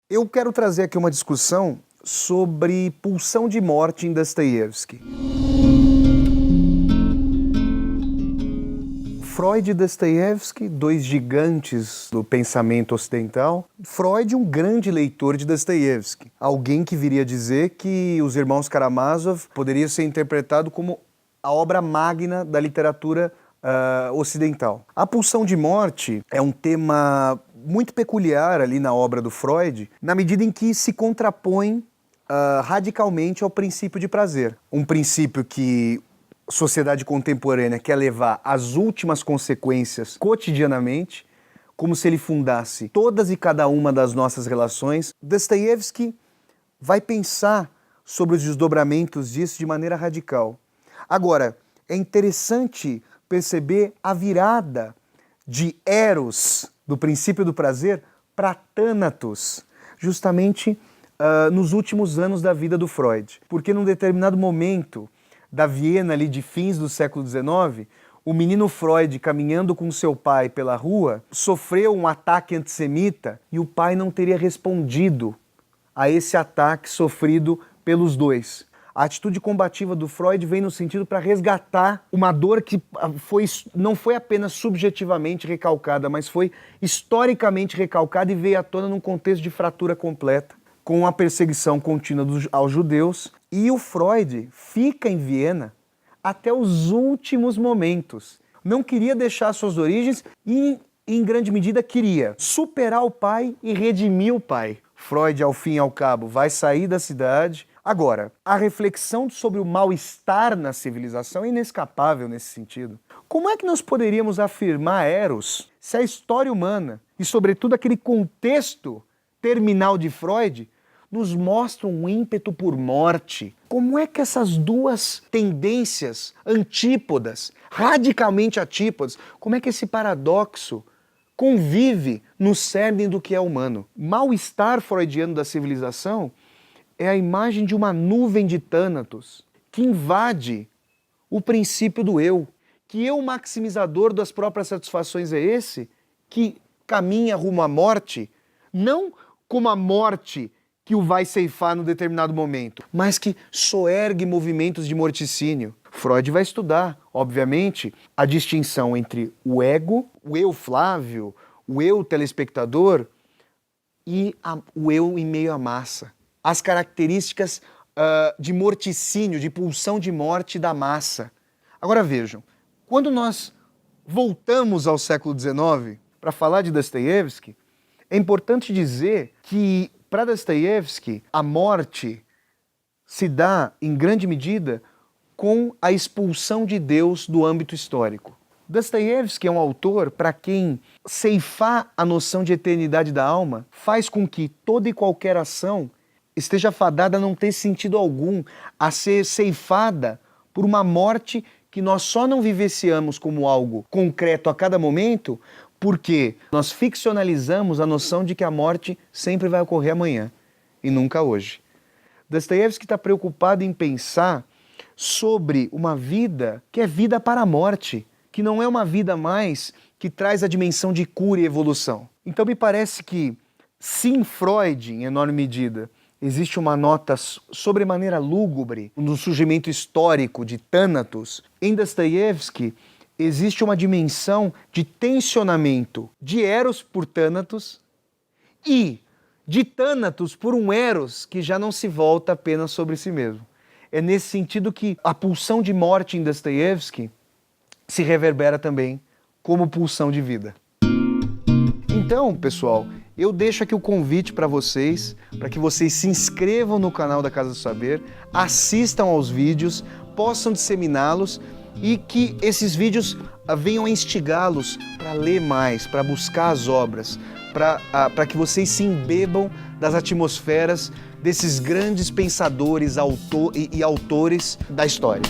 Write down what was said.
Eu quero trazer aqui uma discussão sobre pulsão de morte em Dostoiévski. Freud e Dostoiévski, dois gigantes do pensamento ocidental. Freud, um grande leitor de Dostoiévski. Alguém que viria dizer que Os Irmãos Karamazov poderia ser interpretado como a obra magna da literatura ocidental. A pulsão de morte é um tema muito peculiar ali na obra do Freud, na medida em que se contrapõe radicalmente ao princípio de prazer. Um princípio que a sociedade contemporânea quer levar às últimas consequências cotidianamente, como se ele fundasse todas e cada uma das nossas relações. Dostoiévski vai pensar sobre os desdobramentos disso de maneira radical. Agora, é interessante perceber a virada de Eros, do princípio do prazer, para Thanatos, justamente nos últimos anos da vida do Freud. Porque num determinado momento da Viena ali de fins do século XIX, o menino Freud, caminhando com seu pai pela rua, sofreu um ataque antissemita e o pai não teria respondido a esse ataque sofrido pelos dois. A atitude combativa do Freud vem no sentido para resgatar uma dor que não foi apenas subjetivamente recalcada, mas foi historicamente recalcada e veio à tona num contexto de fratura completa, com a perseguição contínua aos judeus. E o Freud fica em Viena até os últimos momentos. Não queria deixar suas origens e, em grande medida, queria superar o pai e redimir o pai. Freud, ao fim e ao cabo, vai sair da cidade. Agora, a reflexão sobre o mal-estar na civilização é inescapável nesse sentido. Como é que nós poderíamos afirmar Eros se a história humana, e sobretudo aquele contexto terminal de Freud, nos mostram um ímpeto por morte? Como é que essas duas tendências antípodas, radicalmente antípodas, como é que esse paradoxo convive no cerne do que é humano? Mal-estar freudiano da civilização é a imagem de uma nuvem de Thanatos que invade o princípio do eu. Que eu maximizador das próprias satisfações é esse que caminha rumo à morte, não como a morte que o vai ceifar num determinado momento, mas que soergue movimentos de morticínio. Freud vai estudar, obviamente, a distinção entre o ego, o eu Flávio, o eu telespectador e o eu em meio à massa. As características de morticínio, de pulsão de morte da massa. Agora vejam, quando nós voltamos ao século XIX para falar de Dostoiévski, é importante dizer que para Dostoiévski, a morte se dá, em grande medida, com a expulsão de Deus do âmbito histórico. Dostoiévski é um autor para quem ceifar a noção de eternidade da alma faz com que toda e qualquer ação esteja fadada a não ter sentido algum, a ser ceifada por uma morte que nós só não vivenciamos como algo concreto a cada momento, porque nós ficcionalizamos a noção de que a morte sempre vai ocorrer amanhã e nunca hoje. Dostoiévski está preocupado em pensar sobre uma vida que é vida para a morte, que não é uma vida mais que traz a dimensão de cura e evolução. Então me parece que, sim, Freud, em enorme medida, existe uma nota sobremaneira lúgubre no surgimento histórico de Thanatos. Em Dostoiévski, existe uma dimensão de tensionamento de Eros por Thanatos e de Thanatos por um Eros que já não se volta apenas sobre si mesmo. É nesse sentido que a pulsão de morte em Dostoiévski se reverbera também como pulsão de vida. Então, pessoal, eu deixo aqui o convite para que vocês se inscrevam no canal da Casa do Saber, assistam aos vídeos, possam disseminá-los e que esses vídeos venham instigá-los para ler mais, para buscar as obras, para que vocês se embebam das atmosferas desses grandes pensadores e autores da história.